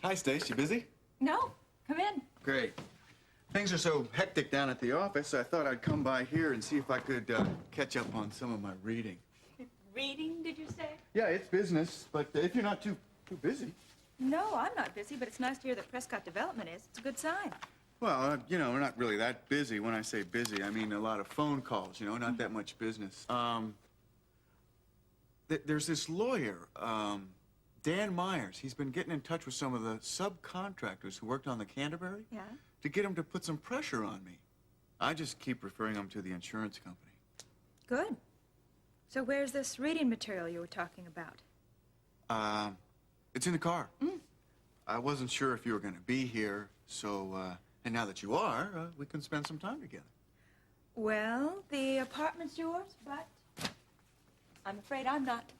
Hi, Stace. You busy? No, come in. Great. Things are so hectic down at the office, I thought I'd come by here and see if I could catch up on some of my reading. Reading, did you say? Yeah, it's business, but if you're not too busy. No, I'm not busy, but it's nice to hear that Prescott Development is. It's a good sign. Well, we're not really that busy. When I say busy, I mean a lot of phone calls, not that much business. There's this lawyer, Dan Myers. He's been getting in touch with some of the subcontractors who worked on the Canterbury. Yeah? To get him to put some pressure on me. I just keep referring him to the insurance company. Good. So where's this reading material you were talking about? It's in the car. I wasn't sure if you were going to be here, so, and now that you are, we can spend some time together. Well, the apartment's yours, but I'm afraid I'm not.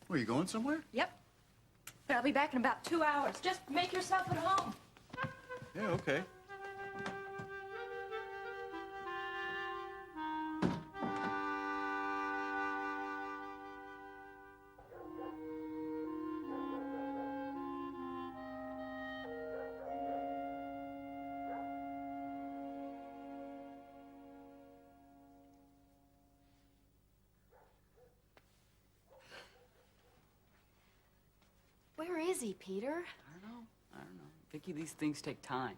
Were you going somewhere? Yep. But I'll be back in about 2 hours. Just make yourself at home. Yeah, okay. Where is he, Peter? I don't know. Vicky, these things take time.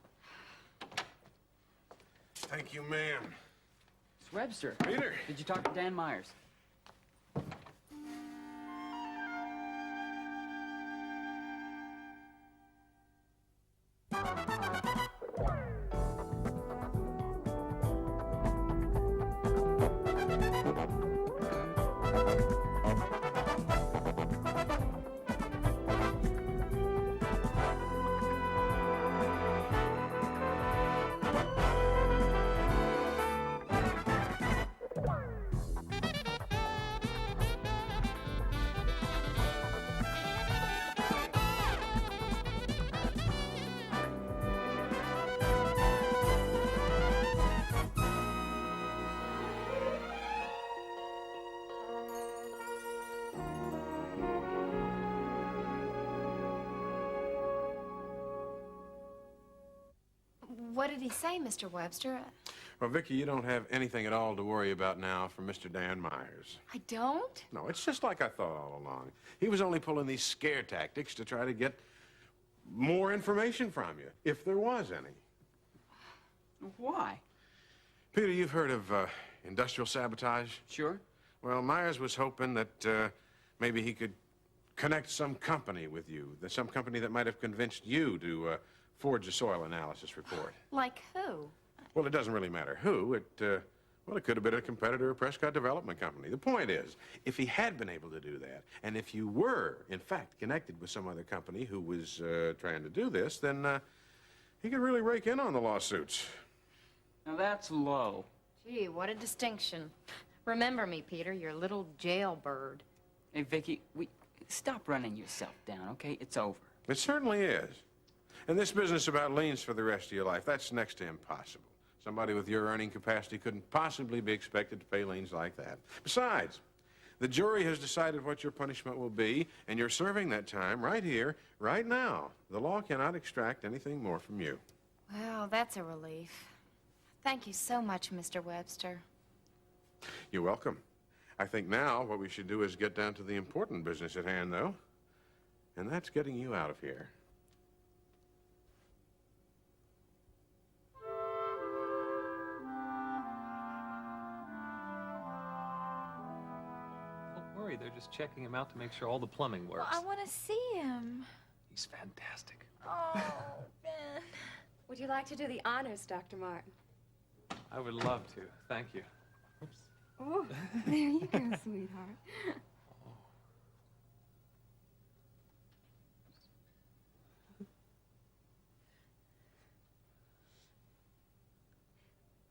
Thank you, ma'am. It's Webster. Peter. Did you talk to Dan Myers? What did he say, Mr. Webster? Well, Vicky, you don't have anything at all to worry about now from Mr. Dan Myers. I don't? No, it's just like I thought all along. He was only pulling these scare tactics to try to get more information from you, if there was any. Why? Peter, you've heard of industrial sabotage? Sure. Well, Myers was hoping that maybe he could connect some company with you, some company that might have convinced you to forge a soil analysis report. Like who? Well, it doesn't really matter who. It could have been a competitor of Prescott Development Company. The point is, if he had been able to do that, and if you were, in fact, connected with some other company who was trying to do this, then he could really rake in on the lawsuits. Now that's low. Gee, what a distinction. Remember me, Peter, your little jailbird. Hey, Vicky, stop running yourself down, okay? It's over. It certainly is. And this business about liens for the rest of your life, that's next to impossible. Somebody with your earning capacity couldn't possibly be expected to pay liens like that. Besides, the jury has decided what your punishment will be, and you're serving that time right here, right now. The law cannot extract anything more from you. Well, that's a relief. Thank you so much, Mr. Webster. You're welcome. I think now what we should do is get down to the important business at hand, though. And that's getting you out of here. Don't worry, they're just checking him out to make sure all the plumbing works. Well, I want to see him. He's fantastic. Oh, Ben. Would you like to do the honors, Dr. Martin? I would love to. Thank you. Oops. Oh, there you go, sweetheart.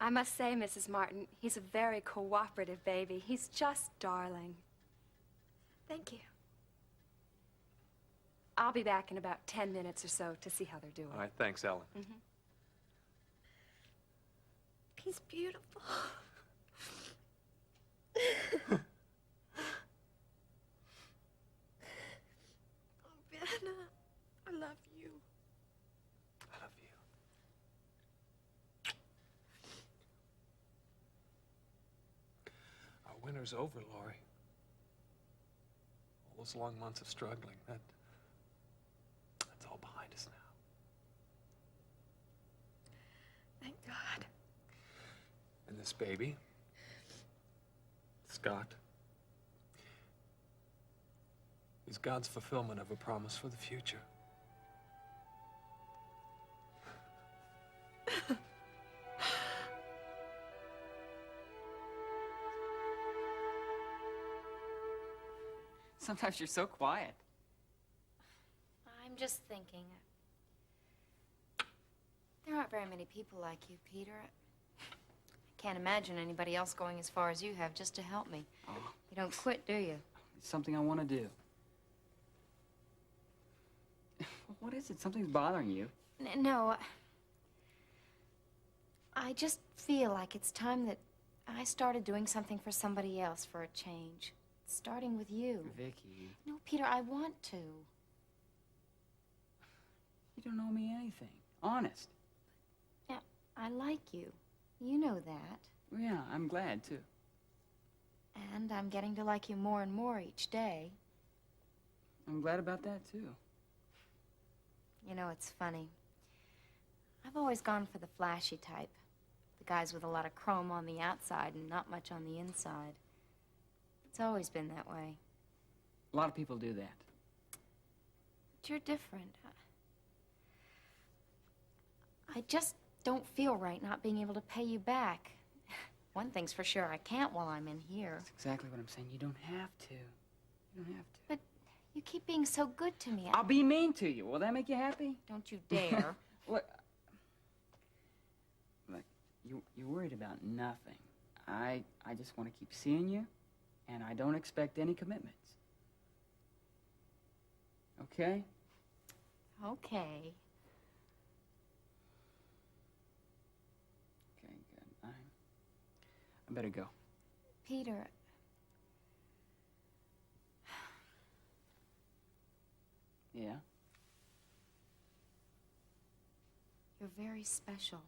I must say, Mrs. Martin, he's a very cooperative baby. He's just darling. Thank you. I'll be back in about 10 minutes or so to see how they're doing. All right, thanks, Ellen. Mm-hmm. He's beautiful. Oh, Ben, I love you. winter's over, Laurie. All those long months of struggling, that's all behind us now. Thank God. And this baby, Scott, is God's fulfillment of a promise for the future. Sometimes you're so quiet. I'm just thinking. There aren't very many people like you, Peter. I can't imagine anybody else going as far as you have just to help me. Oh, You don't quit, do you? it's something I want to do. What is it? Something's bothering you. No. I just feel like it's time that I started doing something for somebody else for a change. Starting with you. Vicky, No, Peter, I want to. you don't owe me anything. Honest. Yeah, I like you. You know that. Well, yeah, I'm glad, too. And I'm getting to like you more and more each day. I'm glad about that, too. You know, it's funny. I've always gone for the flashy type. The guys with a lot of chrome on the outside and not much on the inside. It's always been that way. A lot of people do that. But you're different. I just don't feel right not being able to pay you back. One thing's for sure, I can't while I'm in here. That's exactly what I'm saying. You don't have to. You don't have to. But you keep being so good to me. I'll be mean to you. Will that make you happy? Don't you dare. Look, you're worried about nothing. I just want to keep seeing you, and I don't expect any commitments. Okay? Okay. Okay, good. I better go. Peter. Yeah? You're very special.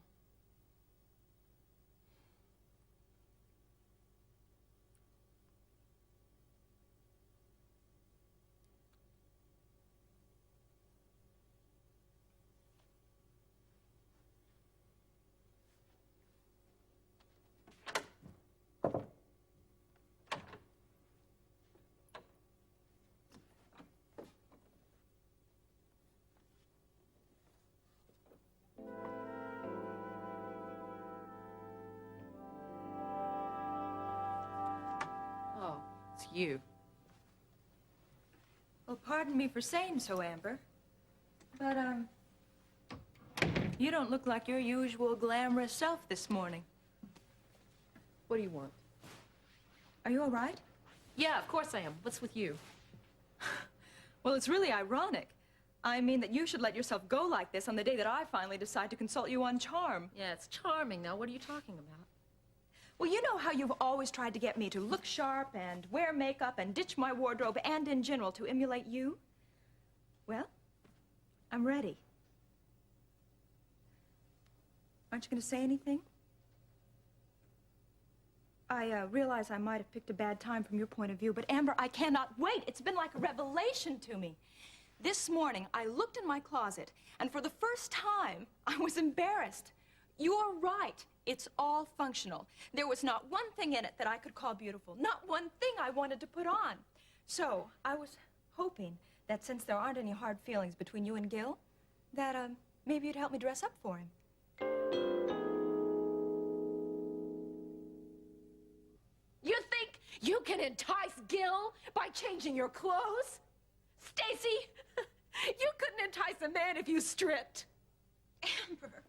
Oh, it's you. Well, pardon me for saying so, Amber. But, you don't look like your usual glamorous self this morning. What do you want? Are you all right? Yeah, of course I am. What's with you? Well, it's really ironic. I mean that you should let yourself go like this on the day that I finally decide to consult you on charm. Yeah, it's charming. Now, what are you talking about? Well, you know how you've always tried to get me to look sharp and wear makeup and ditch my wardrobe and in general to emulate you? Well, I'm ready. Aren't you going to say anything? I realize I might have picked a bad time from your point of view, but Amber, I cannot wait. It's been like a revelation to me. This morning, I looked in my closet, and for the first time, I was embarrassed. You're right. It's all functional. There was not one thing in it that I could call beautiful, not one thing I wanted to put on. So, I was hoping that since there aren't any hard feelings between you and Gil, that, maybe you'd help me dress up for him. You think you can entice Gil by changing your clothes? Stacy, you couldn't entice a man if you stripped. Amber.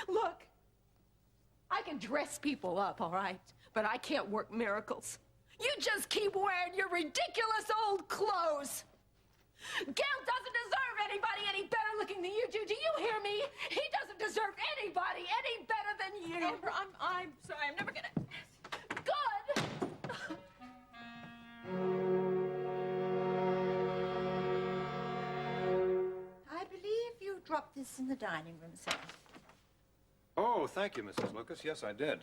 Look, I can dress people up, all right, but I can't work miracles. You just keep wearing your ridiculous old clothes. Gil doesn't deserve anybody any better looking than you do. Do you hear me? He doesn't deserve anybody any better than you. Amber, I'm sorry. I'm never gonna... Good. I believe you dropped this in the dining room, sir. Oh, thank you, Mrs. Lucas. Yes, I did.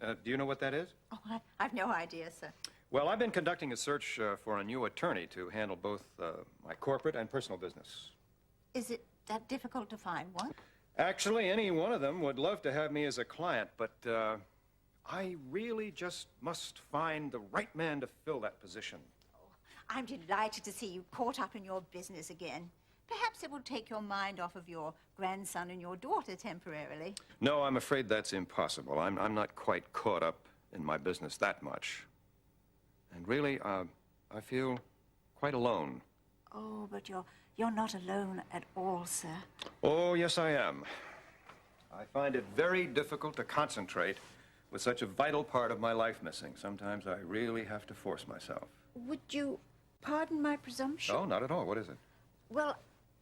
Do you know what that is? Oh, I've no idea, sir. Well, I've been conducting a search for a new attorney to handle both my corporate and personal business. Is it that difficult to find one? Actually, any one of them would love to have me as a client, but I really just must find the right man to fill that position. I'm delighted to see you caught up in your business again. Perhaps it will take your mind off of your grandson and your daughter temporarily. No, I'm afraid that's impossible. I'm not quite caught up in my business that much. And really, I feel quite alone. Oh, but you're not alone at all, sir. Oh, yes, I am. I find it very difficult to concentrate with such a vital part of my life missing. Sometimes I really have to force myself. Would you pardon my presumption? Oh, not at all. What is it? Well,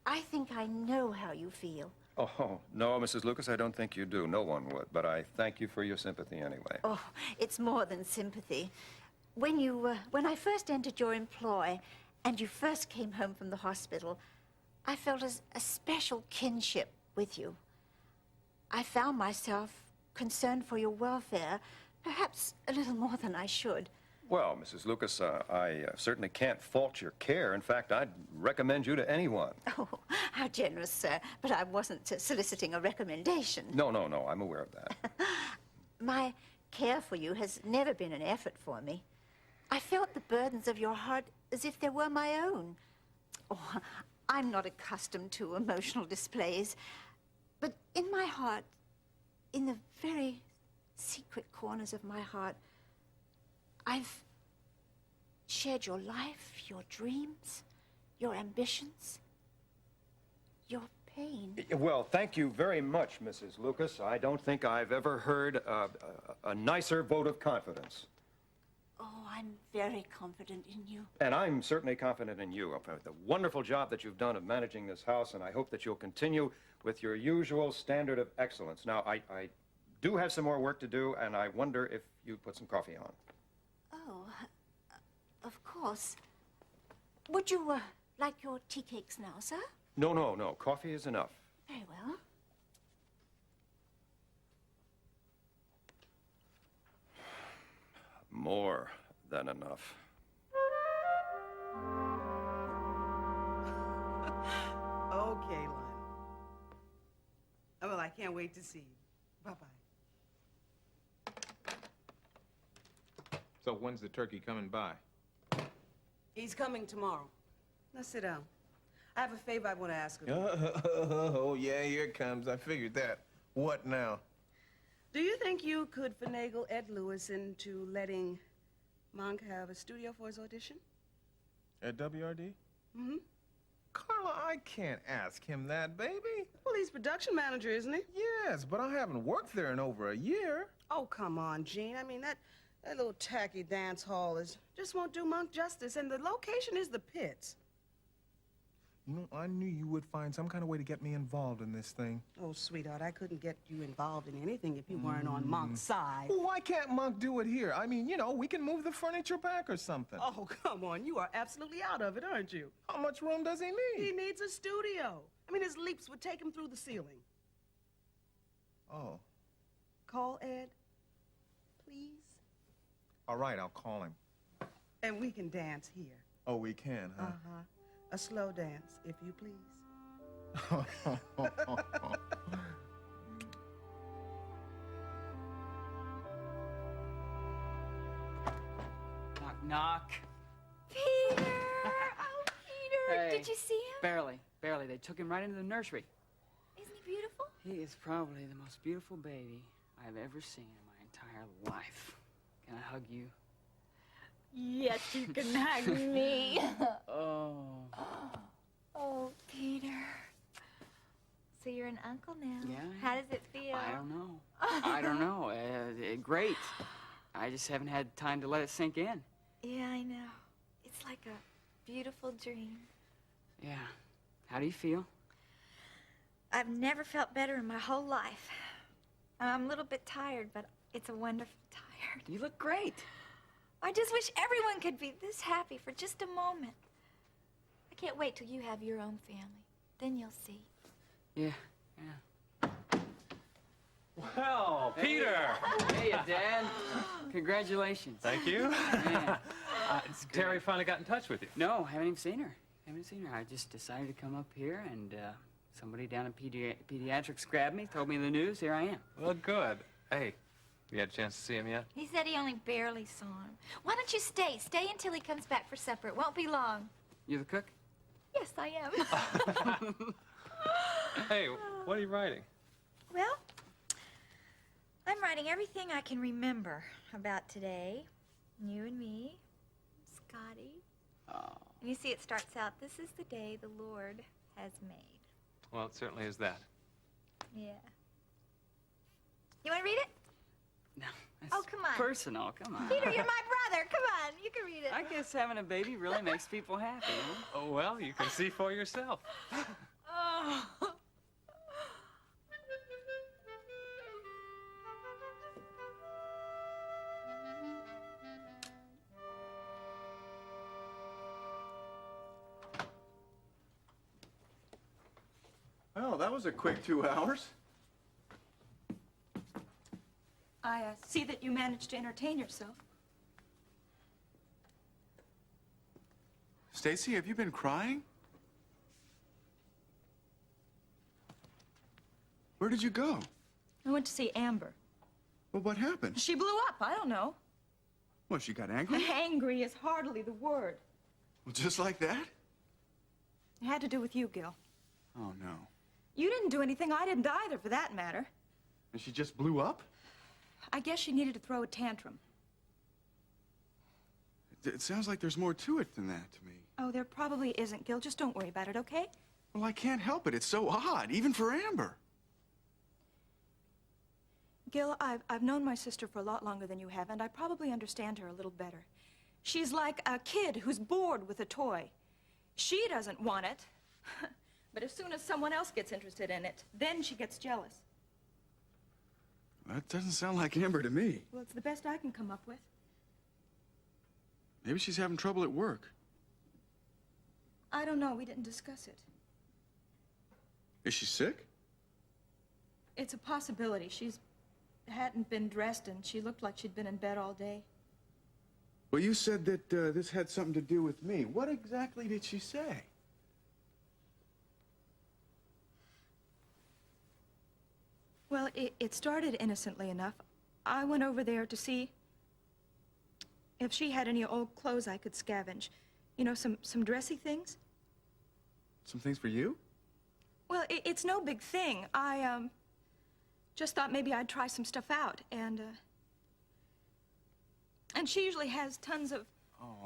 I think I know how you feel. Oh, no, Mrs. Lucas, I don't think you do. No one would. But I thank you for your sympathy anyway. Oh, it's more than sympathy. When I first entered your employ and you first came home from the hospital, I felt a special kinship with you. I found myself concerned for your welfare, perhaps a little more than I should. Well, Mrs. Lucas, I certainly can't fault your care. In fact, I'd recommend you to anyone. Oh, how generous, sir. But I wasn't soliciting a recommendation. No, I'm aware of that. My care for you has never been an effort for me. I felt the burdens of your heart as if they were my own. Oh, I'm not accustomed to emotional displays, but in my heart, in the very secret corners of my heart, I've shared your life, your dreams, your ambitions, your pain. Well, thank you very much, Mrs. Lucas. I don't think I've ever heard a nicer vote of confidence. Oh, I'm very confident in you. And I'm certainly confident in you. The wonderful job that you've done of managing this house, and I hope that you'll continue with your usual standard of excellence. Now, I do have some more work to do, and I wonder if you'd put some coffee on. Oh, of course. Would you like your tea cakes now, sir? No. Coffee is enough. Very well. More than enough. Okay, Lon. Well, I can't wait to see you. Bye-bye. So when's the turkey coming by? He's coming tomorrow. Now sit down. I have a favor I want to ask of you. Oh, yeah, here it comes. I figured that. What now? Do you think you could finagle Ed Lewis into letting Monk have a studio for his audition? At WRD? Mm-hmm. Carla, I can't ask him that, baby. Well, he's production manager, isn't he? Yes, but I haven't worked there in over a year. Oh, come on, Gene. I mean, that little tacky dance hall just won't do Monk justice, and the location is the pits. You know, I knew you would find some kind of way to get me involved in this thing. Oh, sweetheart, I couldn't get you involved in anything if you weren't on Monk's side. Well, why can't Monk do it here? I mean, you know, we can move the furniture back or something. Oh, come on. You are absolutely out of it, aren't you? How much room does he need? He needs a studio. I mean, his leaps would take him through the ceiling. Oh. Call Ed, please. All right, I'll call him. And we can dance here. Oh, we can, huh? Uh-huh. A slow dance, if you please. Knock, knock. Peter! Oh, Peter! Hey. Did you see him? Barely. They took him right into the nursery. Isn't he beautiful? He is probably the most beautiful baby I've ever seen in my entire life. Can I hug you? Yes, you can hug me. Oh. Oh, Peter. So you're an uncle now? Yeah. How does it feel? I don't know. Great. I just haven't had time to let it sink in. Yeah, I know. It's like a beautiful dream. Yeah. How do you feel? I've never felt better in my whole life. I'm a little bit tired, but it's a wonderful tired. You look great. I just wish everyone could be this happy for just a moment. I can't wait till you have your own family. Then you'll see. Yeah. Well, Peter! Hey, Dad. Congratulations. Thank you. Man, Terry finally got in touch with you. no, haven't even seen her. I just decided to come up here, and somebody down in pediatrics grabbed me, told me the news. Here I am. Well, good. Hey, you had a chance to see him yet? He said he only barely saw him. Why don't you stay? Stay until he comes back for supper. It won't be long. You the cook? Yes, I am. Hey, what are you writing? Well, I'm writing everything I can remember about today. You and me, Scotty. Oh. And you see, it starts out, "This is the day the Lord has made." Well, it certainly is that. Yeah. You want to read it? No. Oh, come on. Personal, come on. Peter, you're my brother. Come on, you can read it. I guess having a baby really makes people happy, huh? Oh, well, you can see for yourself. Oh. Well, that was a quick 2 hours. I see that you managed to entertain yourself. Stacy, have you been crying? Where did you go? I went to see Amber. Well, what happened? She blew up. I don't know. Well, she got angry? Angry is hardly the word. Well, just like that? It had to do with you, Gil. Oh, no. You didn't do anything. I didn't either, for that matter. And she just blew up? I guess she needed to throw a tantrum. It sounds like there's more to it than that to me. Oh, there probably isn't, Gil. Just don't worry about it, okay? Well, I can't help it. It's so odd, even for Amber. Gil, I've known my sister for a lot longer than you have, and I probably understand her a little better. She's like a kid who's bored with a toy. She doesn't want it, but as soon as someone else gets interested in it, then she gets jealous. That doesn't sound like Amber to me. Well, it's the best I can come up with. Maybe she's having trouble at work. I don't know. We didn't discuss it. Is she sick? It's a possibility. She hadn't been dressed, and she looked like she'd been in bed all day. Well, you said that this had something to do with me. What exactly did she say? Well, it started innocently enough. I went over there to see if she had any old clothes I could scavenge. You know, some dressy things. Some things for you? Well, it's no big thing. I, just thought maybe I'd try some stuff out, and she usually has tons of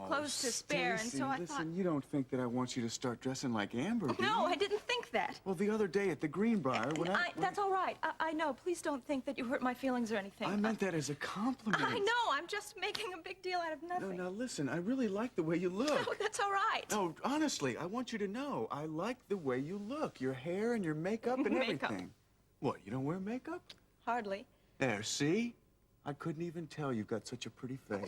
clothes to spare, and so I listen, thought... you don't think that I want you to start dressing like Amber, do No, you? I didn't think that. Well, the other day at the Greenbrier, when That's all right. I know. Please don't think that you hurt my feelings or anything. I meant that as a compliment. I know. I'm just making a big deal out of nothing. No, now listen, I really like the way you look. No, that's all right. No, honestly, I want you to know, I like the way you look. Your hair and your makeup and Makeup. everything. What, you don't wear makeup? Hardly. There, see? I couldn't even tell you've got such a pretty face.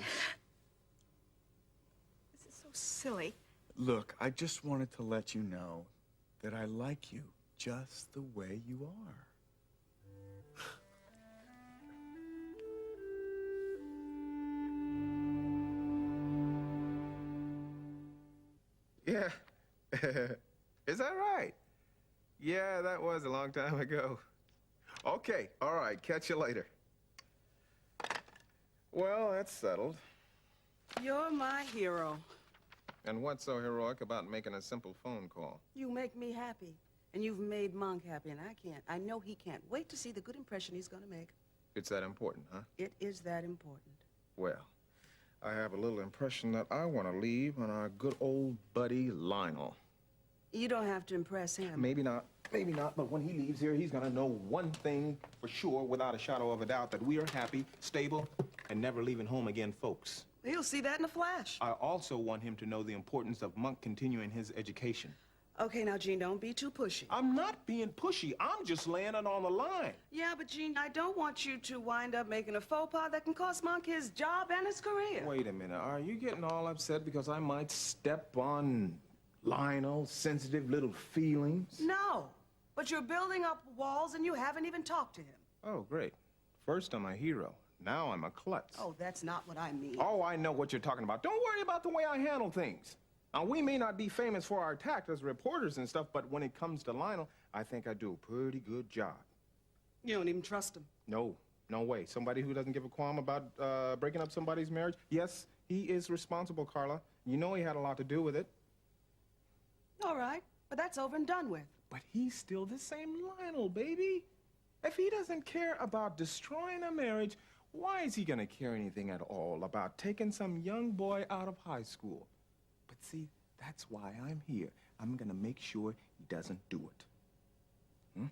This is so silly. Look, I just wanted to let you know that I like you just the way you are. Yeah. Is that right? Yeah, that was a long time ago. Okay, all right, catch you later. Well, that's settled. You're my hero. And what's so heroic about making a simple phone call? You make me happy. And you've made Monk happy, and I can't. I know he can't wait to see the good impression he's gonna make. It's that important, huh? It is that important. Well, I have a little impression that I want to leave on our good old buddy Lionel. You don't have to impress him. Maybe not, but when he leaves here, he's gonna know one thing for sure, without a shadow of a doubt, that we are happy, stable, and never leaving home again, folks. He'll see that in a flash. I also want him to know the importance of Monk continuing his education. Okay, now, Gene, don't be too pushy. I'm not being pushy. I'm just laying it on the line. Yeah, but, Gene, I don't want you to wind up making a faux pas that can cost Monk his job and his career. Wait a minute. Are you getting all upset because I might step on Lionel's sensitive little feelings? No, but you're building up walls and you haven't even talked to him. Oh, great. First, I'm a hero. Now I'm a klutz. Oh, that's not what I mean. Oh, I know what you're talking about. Don't worry about the way I handle things. Now, we may not be famous for our tact as reporters and stuff, but when it comes to Lionel, I think I do a pretty good job. You don't even trust him. No, no way. Somebody who doesn't give a qualm about breaking up somebody's marriage? Yes, he is responsible, Carla. You know he had a lot to do with it. All right, but that's over and done with. But he's still the same Lionel, baby. If he doesn't care about destroying a marriage, why is he gonna care anything at all about taking some young boy out of high school? But see, that's why I'm here. I'm gonna make sure he doesn't do it. Hmm?